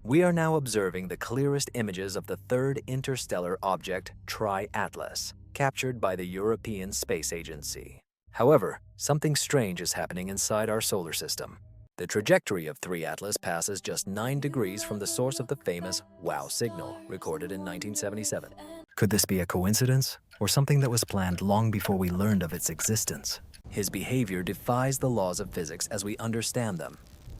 We are now observing the clearest images of the third interstellar object, Tri-Atlas, captured by the European Space Agency. However, something strange is happening inside our solar system. The trajectory of Tri-Atlas passes just 9 degrees from the source of the famous WOW signal recorded in 1977. Could this be a coincidence, or something that was planned long before we learned of its existence? His behavior defies the laws of physics as we understand them.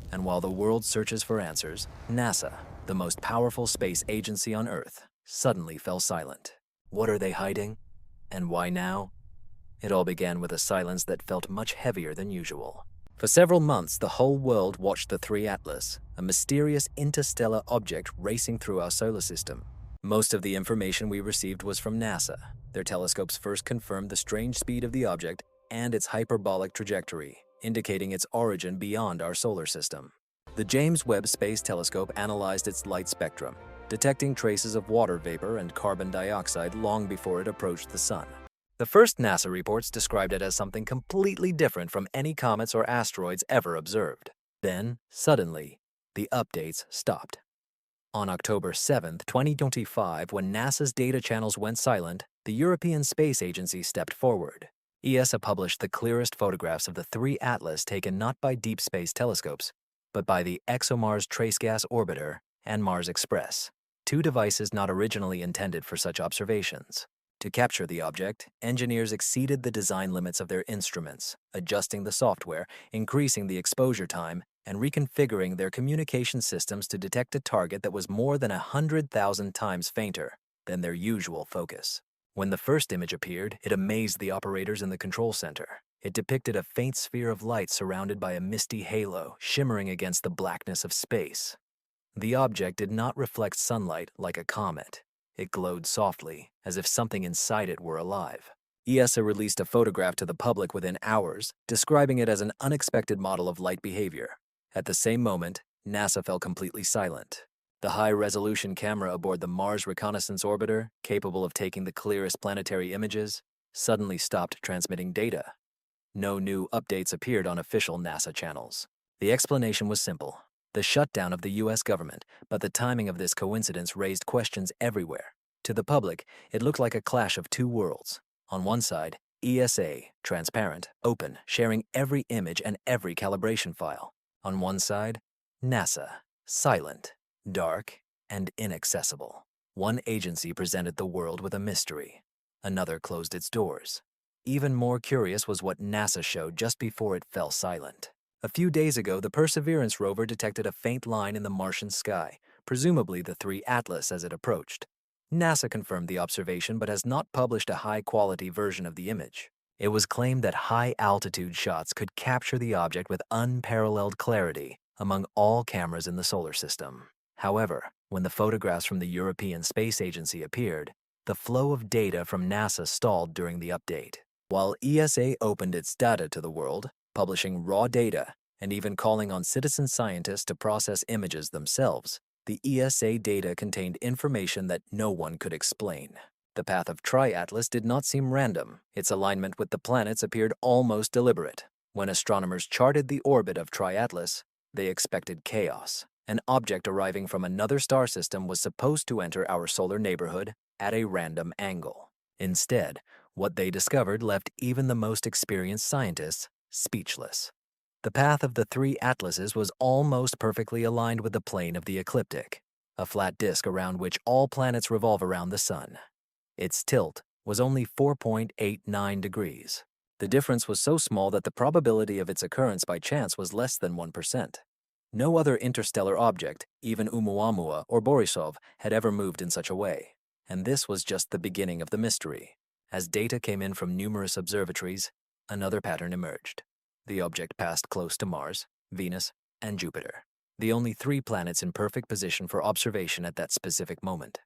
And while the world searches for answers, NASA, the most powerful space agency on Earth, suddenly fell silent. What are they hiding? And why now? It all began with a silence that felt much heavier than usual. For several months, the whole world watched the Tri-Atlas, a mysterious interstellar object racing through our solar system. Most of the information we received was from NASA. Their telescopes first confirmed the strange speed of the object and its hyperbolic trajectory, indicating its origin beyond our solar system. The James Webb Space Telescope analyzed its light spectrum, detecting traces of water vapor and carbon dioxide long before it approached the sun. The first NASA reports described it as something completely different from any comets or asteroids ever observed. Then, suddenly, the updates stopped. On October 7, 2025, when NASA's data channels went silent, the European Space Agency stepped forward. ESA published the clearest photographs of the Tri-Atlas taken not by deep space telescopes, but by the ExoMars Trace Gas Orbiter and Mars Express, two devices not originally intended for such observations. To capture the object, engineers exceeded the design limits of their instruments, adjusting the software, increasing the exposure time, and reconfiguring their communication systems to detect a target that was more than 100,000 times fainter than their usual focus. When the first image appeared, it amazed the operators in the control center. It depicted a faint sphere of light surrounded by a misty halo, shimmering against the blackness of space. The object did not reflect sunlight like a comet. It glowed softly, as if something inside it were alive. ESA released a photograph to the public within hours, describing it as an unexpected model of light behavior. At the same moment, NASA fell completely silent. The high-resolution camera aboard the Mars Reconnaissance Orbiter, capable of taking the clearest planetary images, suddenly stopped transmitting data. No new updates appeared on official NASA channels. The explanation was simple: the shutdown of the U.S. government, but the timing of this coincidence raised questions everywhere. To the public, it looked like a clash of two worlds. On one side, ESA, transparent, open, sharing every image and every calibration file. On one side, NASA, silent, dark, and inaccessible. One agency presented the world with a mystery. Another closed its doors. Even more curious was what NASA showed just before it fell silent. A few days ago, the Perseverance rover detected a faint line in the Martian sky, presumably the Tri-Atlas as it approached. NASA confirmed the observation but has not published a high-quality version of the image. It was claimed that high-altitude shots could capture the object with unparalleled clarity among all cameras in the solar system. However, when the photographs from the European Space Agency appeared, the flow of data from NASA stalled during the update. While ESA opened its data to the world, publishing raw data, and even calling on citizen scientists to process images themselves, the ESA data contained information that no one could explain. The path of Tri-Atlas did not seem random. Its alignment with the planets appeared almost deliberate. When astronomers charted the orbit of Tri-Atlas, they expected chaos. An object arriving from another star system was supposed to enter our solar neighborhood at a random angle. Instead, what they discovered left even the most experienced scientists speechless. The path of the three atlases was almost perfectly aligned with the plane of the ecliptic, a flat disk around which all planets revolve around the sun. Its tilt was only 4.89 degrees. The difference was so small that the probability of its occurrence by chance was less than 1%. No other interstellar object, even Oumuamua or Borisov, had ever moved in such a way. And this was just the beginning of the mystery. As data came in from numerous observatories, another pattern emerged. The object passed close to Mars, Venus, and Jupiter, the only three planets in perfect position for observation at that specific moment.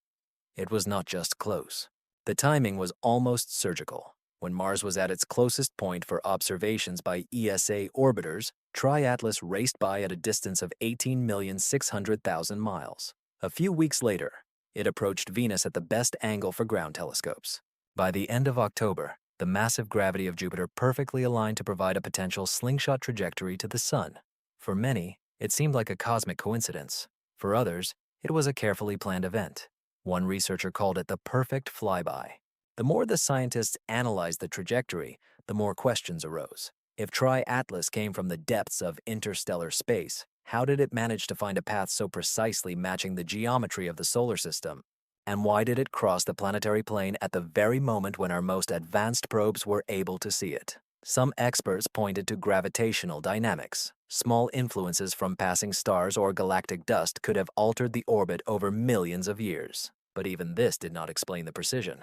It was not just close. The timing was almost surgical. When Mars was at its closest point for observations by ESA orbiters, Tri-Atlas raced by at a distance of 18,600,000 miles. A few weeks later, it approached Venus at the best angle for ground telescopes. By the end of October, the massive gravity of Jupiter perfectly aligned to provide a potential slingshot trajectory to the Sun. For many, it seemed like a cosmic coincidence. For others, It was a carefully planned event. One researcher called it the perfect flyby. The more the scientists analyzed the trajectory, the more questions arose. If Tri-Atlas came from the depths of interstellar space, how did it manage to find a path so precisely matching the geometry of the solar system? And why did it cross the planetary plane at the very moment when our most advanced probes were able to see it? Some experts pointed to gravitational dynamics. Small influences from passing stars or galactic dust could have altered the orbit over millions of years. But even this did not explain the precision.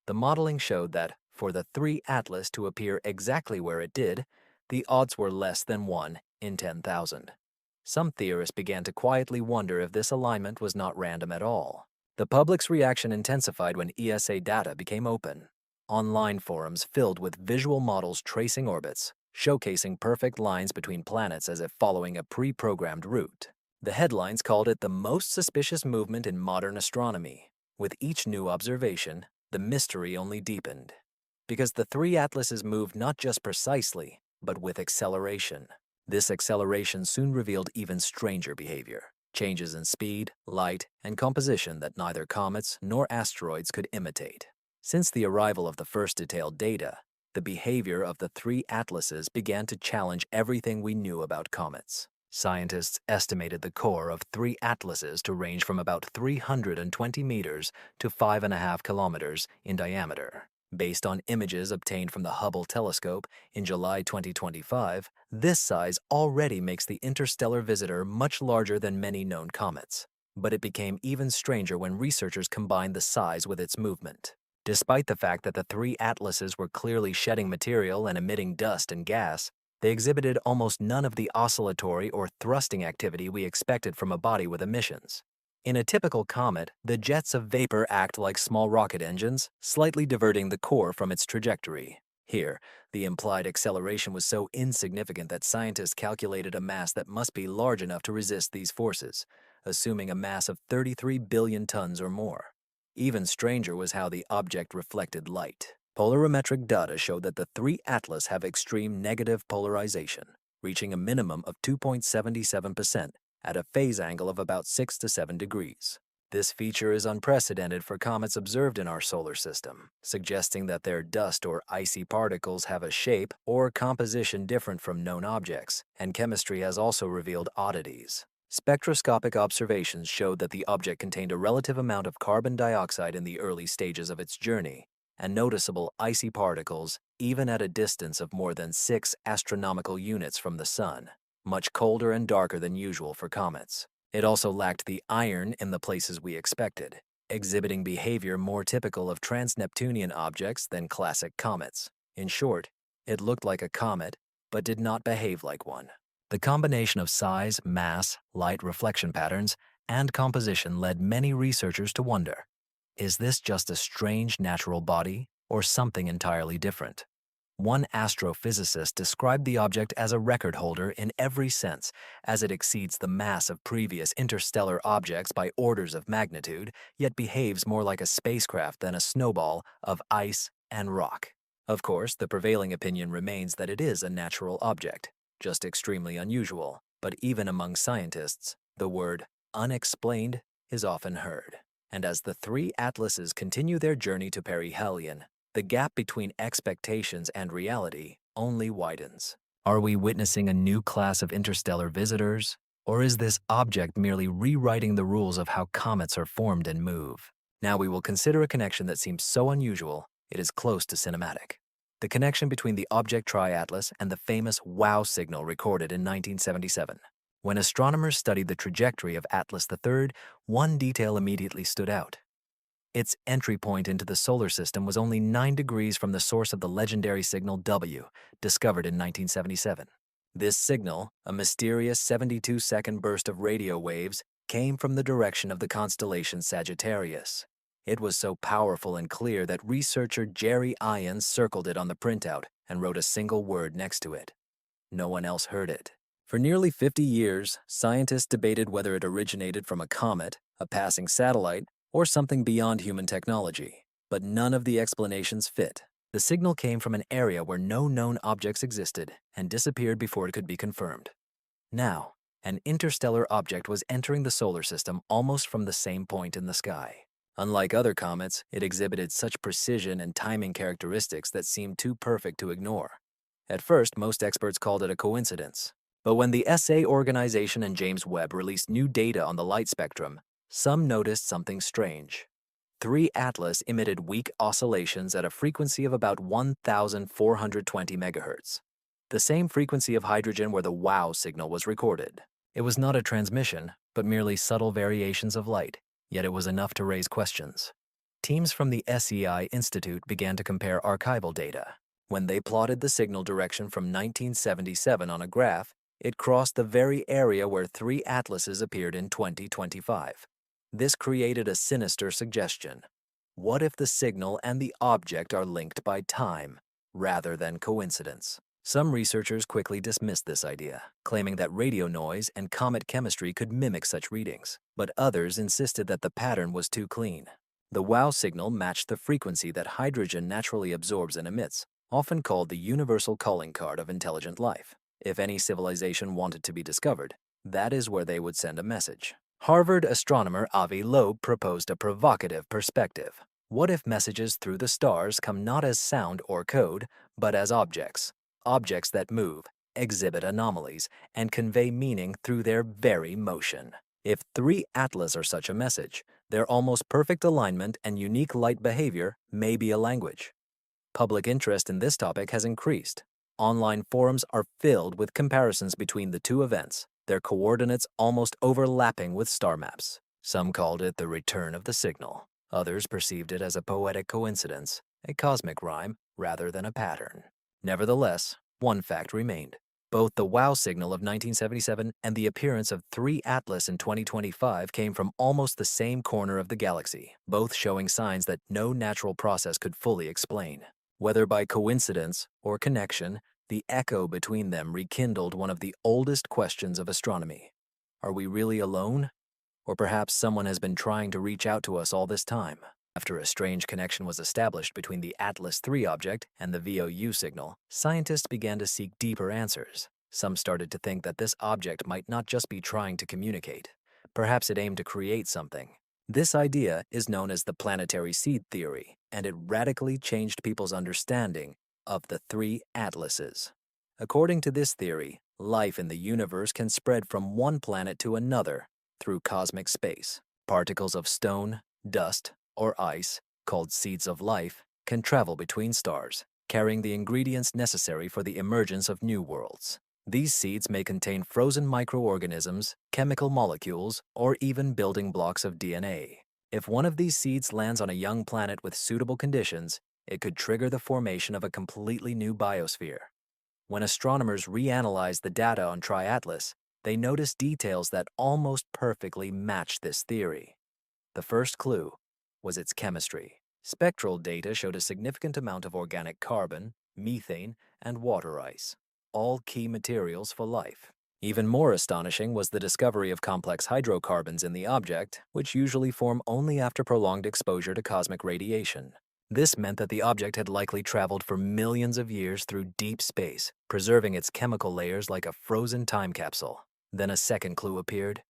The modeling showed that, for the 3 Atlas to appear exactly where it did, the odds were less than 1 in 10,000. Some theorists began to quietly wonder if this alignment was not random at all. The public's reaction intensified when ESA data became open. Online forums filled with visual models tracing orbits, showcasing perfect lines between planets as if following a pre-programmed route. The headlines called it the most suspicious movement in modern astronomy. With each new observation, the mystery only deepened. Because the 3 atlases moved not just precisely, but with acceleration. This acceleration soon revealed even stranger behavior. Changes in speed, light, and composition that neither comets nor asteroids could imitate. Since the arrival of the first detailed data, the behavior of the 3 atlases began to challenge everything we knew about comets. Scientists estimated the core of 3 atlases to range from about 320 meters to 5.5 kilometers in diameter. Based on images obtained from the Hubble telescope in July 2025, this size already makes the interstellar visitor much larger than many known comets. But it became even stranger when researchers combined the size with its movement. Despite the fact that the 3 atlases were clearly shedding material and emitting dust and gas, they exhibited almost none of the oscillatory or thrusting activity we expected from a body with emissions. In a typical comet, the jets of vapor act like small rocket engines, slightly diverting the core from its trajectory. Here, the implied acceleration was so insignificant that scientists calculated a mass that must be large enough to resist these forces, assuming a mass of 33 billion tons or more. Even stranger was how the object reflected light. Polarimetric data showed that the 3 Atlas have extreme negative polarization, reaching a minimum of 2.77% at a phase angle of about 6 to 7 degrees. This feature is unprecedented for comets observed in our solar system, suggesting that their dust or icy particles have a shape or composition different from known objects, and chemistry has also revealed oddities. Spectroscopic observations showed that the object contained a relative amount of carbon dioxide in the early stages of its journey, and noticeable icy particles even at a distance of more than 6 astronomical units from the Sun, much colder and darker than usual for comets. It also lacked the iron in the places we expected, exhibiting behavior more typical of trans-Neptunian objects than classic comets. In short, it looked like a comet, but did not behave like one. The combination of size, mass, light reflection patterns, and composition led many researchers to wonder, is this just a strange natural body or something entirely different? One astrophysicist described the object as a record holder in every sense, as it exceeds the mass of previous interstellar objects by orders of magnitude, yet behaves more like a spacecraft than a snowball of ice and rock. Of course, the prevailing opinion remains that it is a natural object, just extremely unusual, but even among scientists, the word unexplained is often heard. And as the 3 Atlases continue their journey to perihelion, the gap between expectations and reality only widens. Are we witnessing a new class of interstellar visitors? Or is this object merely rewriting the rules of how comets are formed and move? Now we will consider a connection that seems so unusual, it is close to cinematic. The connection between the object Tri-Atlas and the famous WOW signal recorded in 1977. When astronomers studied the trajectory of Atlas III, one detail immediately stood out. Its entry point into the solar system was only 9 degrees from the source of the legendary signal W, discovered in 1977. This signal, a mysterious 72-second burst of radio waves, came from the direction of the constellation Sagittarius. It was so powerful and clear that researcher Jerry Ions circled it on the printout and wrote a single word next to it. No one else heard it. For nearly 50 years, scientists debated whether it originated from a comet, a passing satellite, or something beyond human technology. But none of the explanations fit. The signal came from an area where no known objects existed and disappeared before it could be confirmed. Now, An interstellar object was entering the solar system almost from the same point in the sky. Unlike other comets, it exhibited such precision and timing characteristics that seemed too perfect to ignore. At first, most experts called it a coincidence. But when the SA organization and James Webb released new data on the light spectrum, some noticed something strange. 3 Atlas emitted weak oscillations at a frequency of about 1,420 megahertz, the same frequency of hydrogen where the WOW signal was recorded. It was not a transmission, but merely subtle variations of light, yet it was enough to raise questions. Teams from the SEI Institute began to compare archival data. When they plotted the signal direction from 1977 on a graph, it crossed the very area where 3 atlases appeared in 2025. This created a sinister suggestion. What if the signal and the object are linked by time, rather than coincidence? Some researchers quickly dismissed this idea, claiming that radio noise and comet chemistry could mimic such readings, but others insisted that the pattern was too clean. The WOW signal matched the frequency that hydrogen naturally absorbs and emits, often called the universal calling card of intelligent life. If any civilization wanted to be discovered, that is where they would send a message. Harvard astronomer Avi Loeb proposed a provocative perspective. What if messages through the stars come not as sound or code, but as objects? Objects that move, exhibit anomalies, and convey meaning through their very motion. If 3 Atlas are such a message, their almost perfect alignment and unique light behavior may be a language. Public interest in this topic has increased. Online forums are filled with comparisons between the two events, their coordinates almost overlapping with star maps. Some called it the return of the signal. Others perceived it as a poetic coincidence, a cosmic rhyme rather than a pattern. Nevertheless, one fact remained. Both the WOW signal of 1977 and the appearance of 3 Atlas in 2025 came from almost the same corner of the galaxy, both showing signs that no natural process could fully explain. Whether by coincidence or connection, the echo between them rekindled one of the oldest questions of astronomy. Are we really alone? Or perhaps someone has been trying to reach out to us all this time? After a strange connection was established between the Atlas III object and the VOU signal, scientists began to seek deeper answers. Some started to think that this object might not just be trying to communicate. Perhaps it aimed to create something. This idea is known as the planetary seed theory, and it radically changed people's understanding of the 3 Atlases. According to this theory, life in the universe can spread from one planet to another through cosmic space. Particles of stone, dust, or ice, called seeds of life, can travel between stars, carrying the ingredients necessary for the emergence of new worlds. These seeds may contain frozen microorganisms, chemical molecules, or even building blocks of DNA. If one of these seeds lands on a young planet with suitable conditions, it could trigger the formation of a completely new biosphere. When astronomers reanalyzed the data on Tri-Atlas, they noticed details that almost perfectly matched this theory. The first clue was its chemistry. Spectral data showed a significant amount of organic carbon, methane, and water ice, all key materials for life. Even more astonishing was the discovery of complex hydrocarbons in the object, which usually form only after prolonged exposure to cosmic radiation. This meant that the object had likely traveled for millions of years through deep space, preserving its chemical layers like a frozen time capsule. Then a second clue appeared: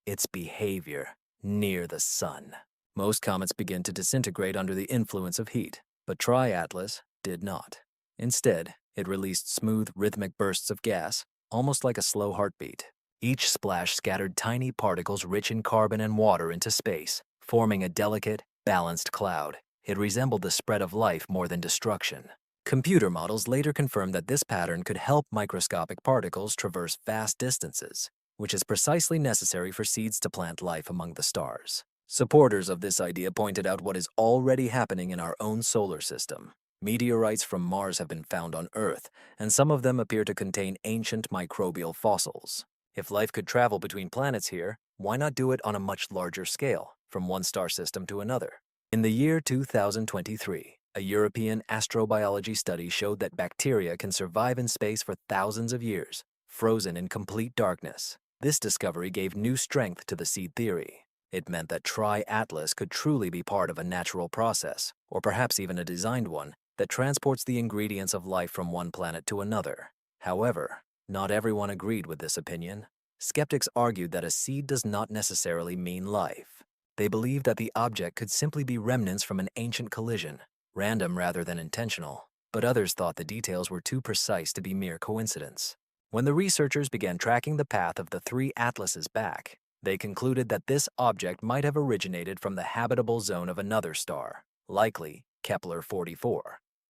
its behavior near the sun. Most comets begin to disintegrate under the influence of heat, but Tri-Atlas did not. Instead, it released smooth, rhythmic bursts of gas, almost like a slow heartbeat. Each splash scattered tiny particles rich in carbon and water into space, forming a delicate, balanced cloud. It resembled the spread of life more than destruction. Computer models later confirmed that this pattern could help microscopic particles traverse vast distances, which is precisely necessary for seeds to plant life among the stars. Supporters of this idea pointed out what is already happening in our own solar system. Meteorites from Mars have been found on Earth, and some of them appear to contain ancient microbial fossils. If life could travel between planets here, why not do it on a much larger scale, from one star system to another? In the year 2023, a European astrobiology study showed that bacteria can survive in space for thousands of years, frozen in complete darkness. This discovery gave new strength to the seed theory. It meant that Tri-Atlas could truly be part of a natural process, or perhaps even a designed one, that transports the ingredients of life from one planet to another. However, not everyone agreed with this opinion. Skeptics argued that a seed does not necessarily mean life. They believed that the object could simply be remnants from an ancient collision, random rather than intentional. But others thought the details were too precise to be mere coincidence. When the researchers began tracking the path of the three atlases back, they concluded that this object might have originated from the habitable zone of another star, likely Kepler-44,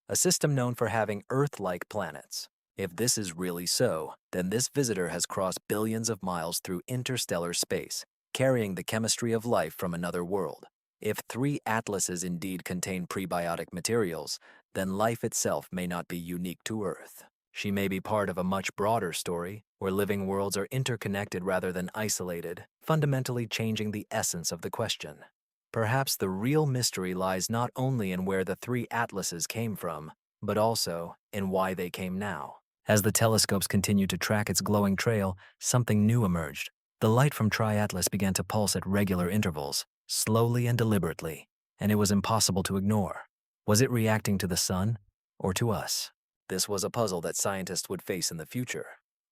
a system known for having Earth-like planets. If this is really so, then this visitor has crossed billions of miles through interstellar space, carrying the chemistry of life from another world. If three atlases indeed contain prebiotic materials, then life itself may not be unique to Earth. She may be part of a much broader story, where living worlds are interconnected rather than isolated, fundamentally changing the essence of the question. Perhaps the real mystery lies not only in where the three atlases came from, but also in why they came now. As the telescopes continued to track its glowing trail, something new emerged. The light from Tri-Atlas began to pulse at regular intervals, slowly and deliberately, and it was impossible to ignore. Was it reacting to the sun or to us? This was a puzzle that scientists would face in the future.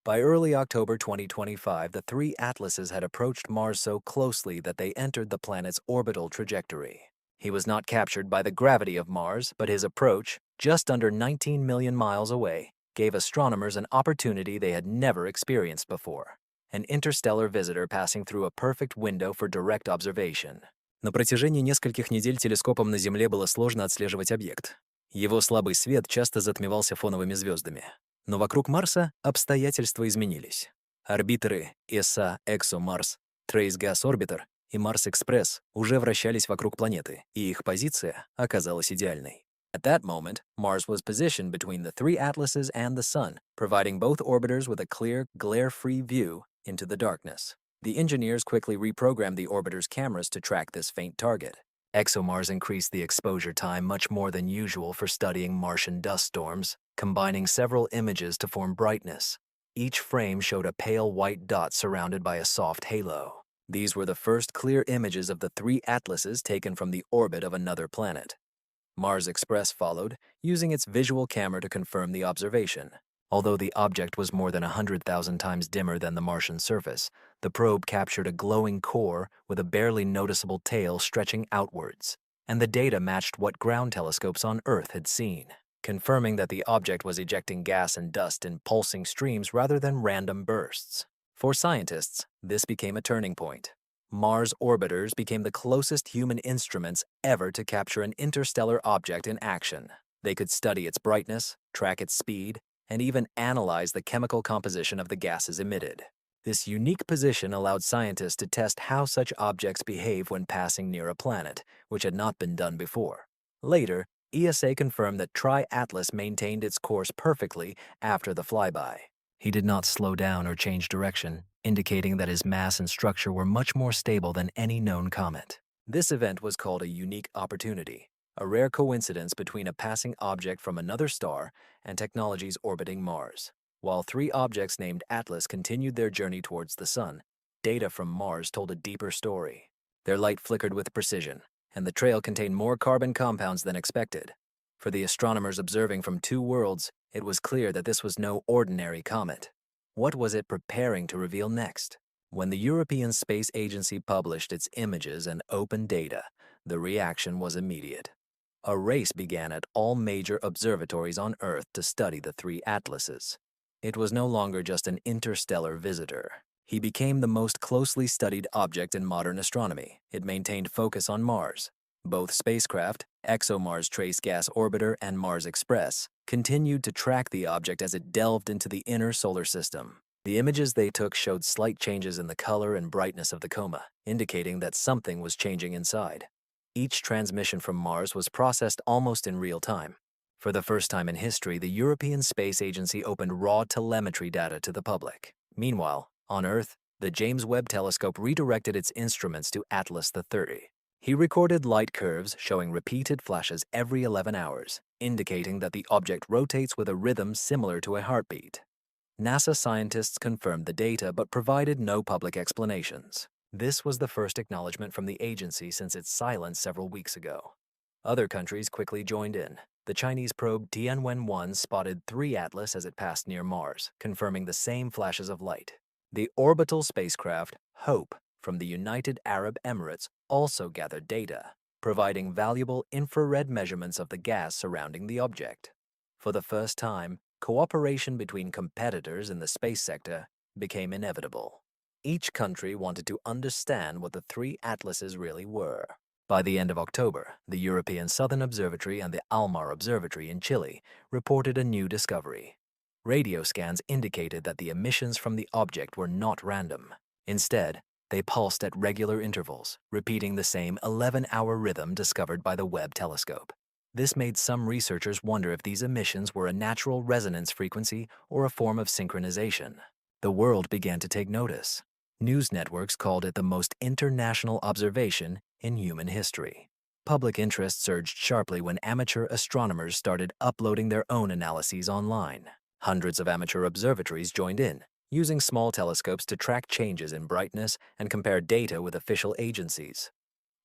By early October 2025, the three atlases had approached Mars so closely that they entered the planet's orbital trajectory. He was not captured by the gravity of Mars, but his approach, just under 19 million miles away, gave astronomers an opportunity they had never experienced before. An interstellar visitor passing through a perfect window for direct observation. На протяжении нескольких недель телескопом на Земле было сложно отслеживать объект. Его слабый свет часто затмевался фоновыми звездами. Но вокруг Марса обстоятельства изменились. Орбитеры ESA, ExoMars, Trace Gas Orbiter и Mars Express уже вращались вокруг планеты, и их позиция оказалась идеальной. At that moment, Mars was positioned between the three atlases and the Sun, providing both orbiters with a clear, glare-free view into the darkness. The engineers quickly reprogrammed the orbiter's cameras to track this faint target. ExoMars increased the exposure time much more than usual for studying Martian dust storms, combining several images to form brightness. Each frame showed a pale white dot surrounded by a soft halo. These were the first clear images of the three atlases taken from the orbit of another planet. Mars Express followed, using its visual camera to confirm the observation. Although the object was more than 100,000 times dimmer than the Martian surface, the probe captured a glowing core with a barely noticeable tail stretching outwards, and the data matched what ground telescopes on Earth had seen, confirming that the object was ejecting gas and dust in pulsing streams rather than random bursts. For scientists, this became a turning point. Mars orbiters became the closest human instruments ever to capture an interstellar object in action. They could study its brightness, track its speed, and even analyze the chemical composition of the gases emitted. This unique position allowed scientists to test how such objects behave when passing near a planet, which had not been done before. Later, ESA confirmed that Tri-Atlas maintained its course perfectly after the flyby. He did not slow down or change direction, indicating that his mass and structure were much more stable than any known comet. This event was called a unique opportunity, a rare coincidence between a passing object from another star and technologies orbiting Mars. While three objects named Atlas continued their journey towards the Sun, data from Mars told a deeper story. Their light flickered with precision, and the trail contained more carbon compounds than expected. For the astronomers observing from two worlds, it was clear that this was no ordinary comet. What was it preparing to reveal next? When the European Space Agency published its images and open data, the reaction was immediate. A race began at all major observatories on Earth to study the three atlases. It was no longer just an interstellar visitor. He became the most closely studied object in modern astronomy. It maintained focus on Mars. Both spacecraft, ExoMars Trace Gas Orbiter and Mars Express, continued to track the object as it delved into the inner solar system. The images they took showed slight changes in the color and brightness of the coma, indicating that something was changing inside. Each transmission from Mars was processed almost in real time. For the first time in history, the European Space Agency opened raw telemetry data to the public. Meanwhile, on Earth, the James Webb Telescope redirected its instruments to Atlas the-30. He recorded light curves showing repeated flashes every 11 hours, indicating that the object rotates with a rhythm similar to a heartbeat. NASA scientists confirmed the data but provided no public explanations. This was the first acknowledgement from the agency since its silence several weeks ago. Other countries quickly joined in. The Chinese probe Tianwen-1 spotted 3 Atlas as it passed near Mars, confirming the same flashes of light. The orbital spacecraft HOPE from the United Arab Emirates also gathered data, providing valuable infrared measurements of the gas surrounding the object. For the first time, cooperation between competitors in the space sector became inevitable. Each country wanted to understand what the three atlases really were. By the end of October, the European Southern Observatory and the Almar Observatory in Chile reported a new discovery. Radio scans indicated that the emissions from the object were not random. Instead, they pulsed at regular intervals, repeating the same 11-hour rhythm discovered by the Webb telescope. This made some researchers wonder if these emissions were a natural resonance frequency or a form of synchronization. The world began to take notice. News networks called it the most international observation in human history. Public interest surged sharply when amateur astronomers started uploading their own analyses online. Hundreds of amateur observatories joined in, using small telescopes to track changes in brightness and compare data with official agencies.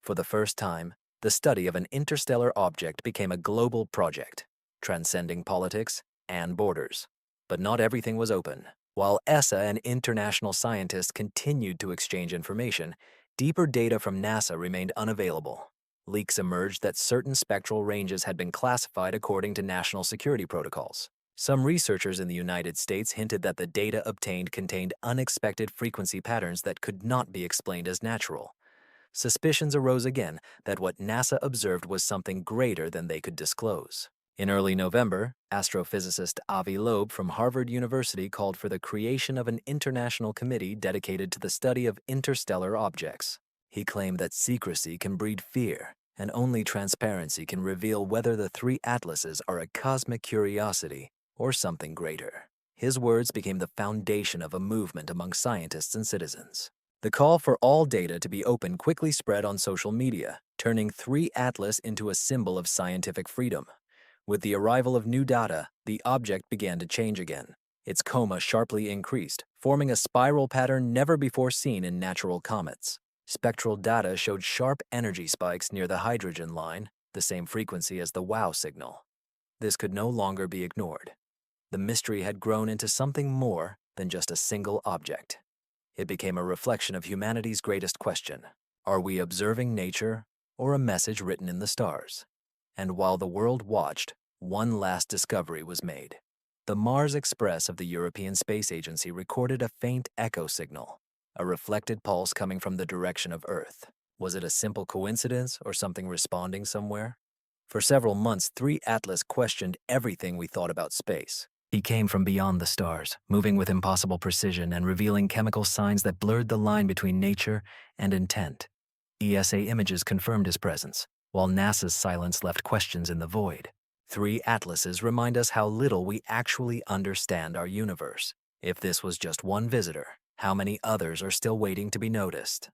For the first time, the study of an interstellar object became a global project, transcending politics and borders. But not everything was open. While ESA and international scientists continued to exchange information, deeper data from NASA remained unavailable. Leaks emerged that certain spectral ranges had been classified according to national security protocols. Some researchers in the United States hinted that the data obtained contained unexpected frequency patterns that could not be explained as natural. Suspicions arose again that what NASA observed was something greater than they could disclose. In early November, astrophysicist Avi Loeb from Harvard University called for the creation of an international committee dedicated to the study of interstellar objects. He claimed that secrecy can breed fear, and only transparency can reveal whether the three atlases are a cosmic curiosity or something greater. His words became the foundation of a movement among scientists and citizens. The call for all data to be open quickly spread on social media, turning 3 Atlas into a symbol of scientific freedom. With the arrival of new data, the object began to change again. Its coma sharply increased, forming a spiral pattern never before seen in natural comets. Spectral data showed sharp energy spikes near the hydrogen line, the same frequency as the WOW signal. This could no longer be ignored. The mystery had grown into something more than just a single object. It became a reflection of humanity's greatest question: are we observing nature or a message written in the stars? And while the world watched, one last discovery was made. The Mars Express of the European Space Agency recorded a faint echo signal, a reflected pulse coming from the direction of Earth. Was it a simple coincidence or something responding somewhere? For several months, 3 Atlas questioned everything we thought about space. He came from beyond the stars, moving with impossible precision and revealing chemical signs that blurred the line between nature and intent. ESA images confirmed his presence, while NASA's silence left questions in the void. 3 Atlases remind us how little we actually understand our universe. If this was just one visitor, how many others are still waiting to be noticed?